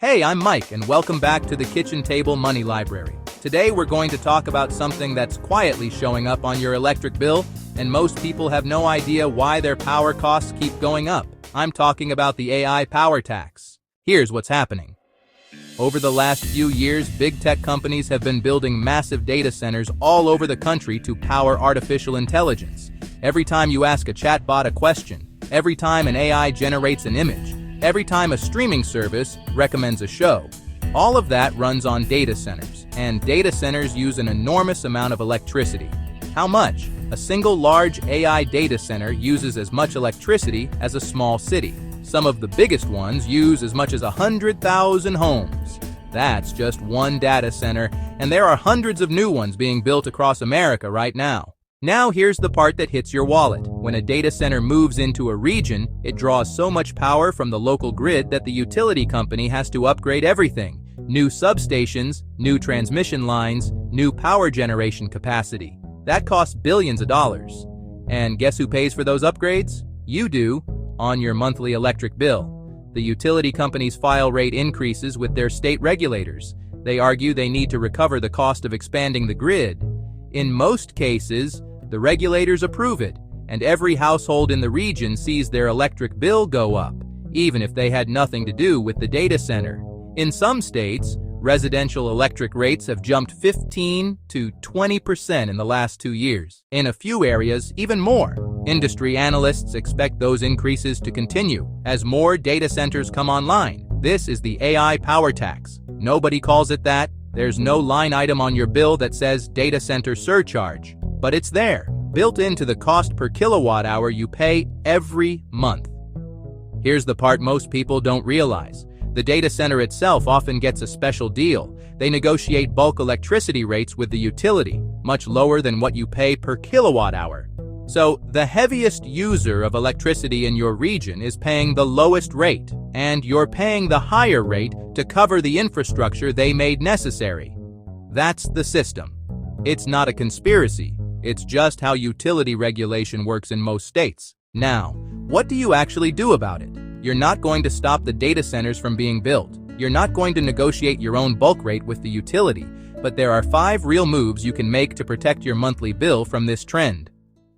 Hey, I'm Mike, and welcome back to the Kitchen Table Money Library. Today we're going to talk about something that's quietly showing up on your electric bill, and most people have no idea why their power costs keep going up. I'm talking about the AI power tax. Here's what's happening. Over the last few years, big tech companies have been building massive data centers all over the country to power artificial intelligence. Every time you ask a chatbot a question, every time an AI generates an image, every time a streaming service recommends a show, all of that runs on data centers, and data centers use an enormous amount of electricity. How much? A single large AI data center uses as much electricity as a small city. Some of the biggest ones use as much as 100,000 homes. That's just one data center, and there are hundreds of new ones being built across America right now. Now here's the part that hits your wallet. When a data center moves into a region, it draws so much power from the local grid that the utility company has to upgrade everything. New substations, new transmission lines, new power generation capacity. That costs billions of dollars. And guess who pays for those upgrades? You do, on your monthly electric bill. The utility companies file rate increases with their state regulators. They argue they need to recover the cost of expanding the grid. In most cases, the regulators approve it, and every household in the region sees their electric bill go up, even if they had nothing to do with the data center. In some states, residential electric rates have jumped 15 to 20% in the last 2 years. In a few areas, even more. Industry analysts expect those increases to continue as more data centers come online. This is the AI power tax. Nobody calls it that. There's no line item on your bill that says data center surcharge, but it's there, built into the cost per kilowatt hour you pay every month. Here's the part most people don't realize. The data center itself often gets a special deal. They negotiate bulk electricity rates with the utility, much lower than what you pay per kilowatt hour. So, the heaviest user of electricity in your region is paying the lowest rate, and you're paying the higher rate to cover the infrastructure they made necessary. That's the system. It's not a conspiracy. It's just how utility regulation works in most states. Now, what do you actually do about it? You're not going to stop the data centers from being built. You're not going to negotiate your own bulk rate with the utility, but there are 5 real moves you can make to protect your monthly bill from this trend.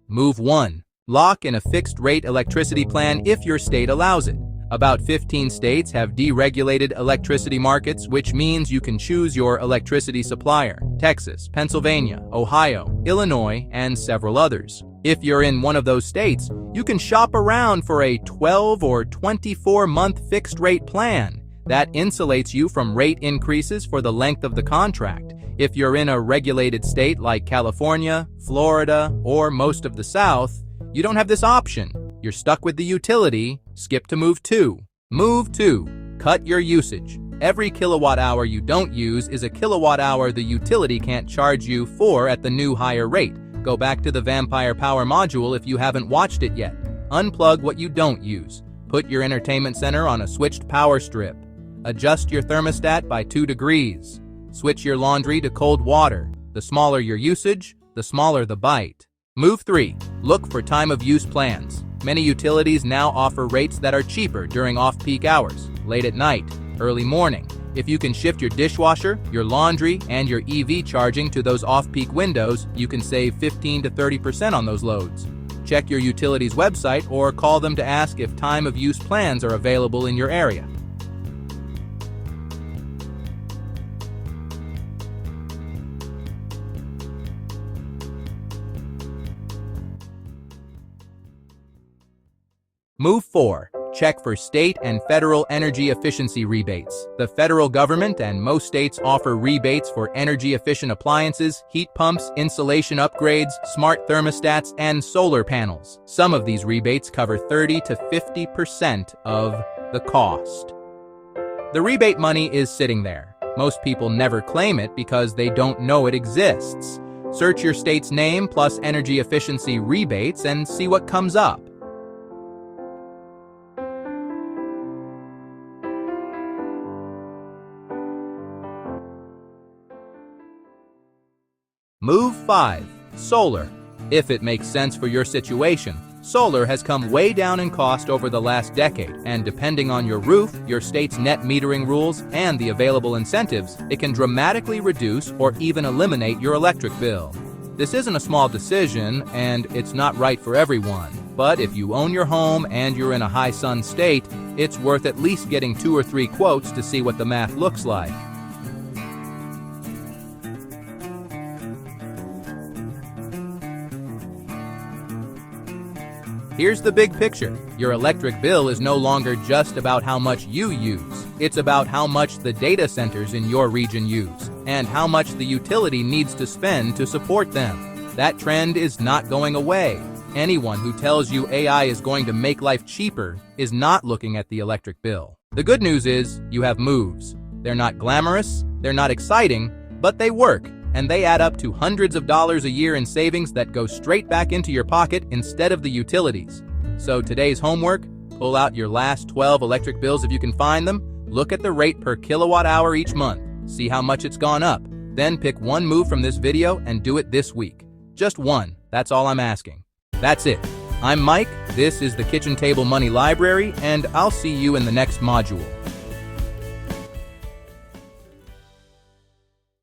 Move 1. Lock in a fixed-rate electricity plan if your state allows it. About 15 states have deregulated electricity markets, which means you can choose your electricity supplier: Texas, Pennsylvania, Ohio, Illinois, and several others. If you're in one of those states, you can shop around for a 12 or 24-month fixed-rate plan. That insulates you from rate increases for the length of the contract. If you're in a regulated state like California, Florida, or most of the South, you don't have this option. You're stuck with the utility. Skip to Move 2. Move 2. Cut your usage. Every kilowatt hour you don't use is a kilowatt hour the utility can't charge you for at the new higher rate. Go back to the Vampire Power module if you haven't watched it yet. Unplug what you don't use. Put your entertainment center on a switched power strip. Adjust your thermostat by 2 degrees. Switch your laundry to cold water. The smaller your usage, the smaller the bite. Move 3. Look for time of use plans. Many utilities now offer rates that are cheaper during off-peak hours, late at night, early morning. If you can shift your dishwasher, your laundry, and your EV charging to those off-peak windows, you can save 15 to 30% on those loads. Check your utility's website or call them to ask if time of use plans are available in your area. Move 4. Check for state and federal energy efficiency rebates. The federal government and most states offer rebates for energy-efficient appliances, heat pumps, insulation upgrades, smart thermostats, and solar panels. Some of these rebates cover 30 to 50% of the cost. The rebate money is sitting there. Most people never claim it because they don't know it exists. Search your state's name plus energy efficiency rebates and see what comes up. Move 5. Solar. If it makes sense for your situation. Solar has come way down in cost over the last decade, and depending on your roof, your state's net metering rules, and the available incentives, it can dramatically reduce or even eliminate your electric bill. This isn't a small decision, and it's not right for everyone. But if you own your home and you're in a high sun state, it's worth at least getting 2 or 3 quotes to see what the math looks like. Here's the big picture. Your electric bill is no longer just about how much you use. It's about how much the data centers in your region use, and how much the utility needs to spend to support them. That trend is not going away. Anyone who tells you AI is going to make life cheaper is not looking at the electric bill. The good news is, you have moves. They're not glamorous, they're not exciting, but they work. And they add up to hundreds of dollars a year in savings that go straight back into your pocket instead of the utilities. So today's homework, pull out your last 12 electric bills if you can find them, look at the rate per kilowatt hour each month, see how much it's gone up, then pick one move from this video and do it this week. Just one, that's all I'm asking. That's it. I'm Mike, this is the Kitchen Table Money Library, and I'll see you in the next module.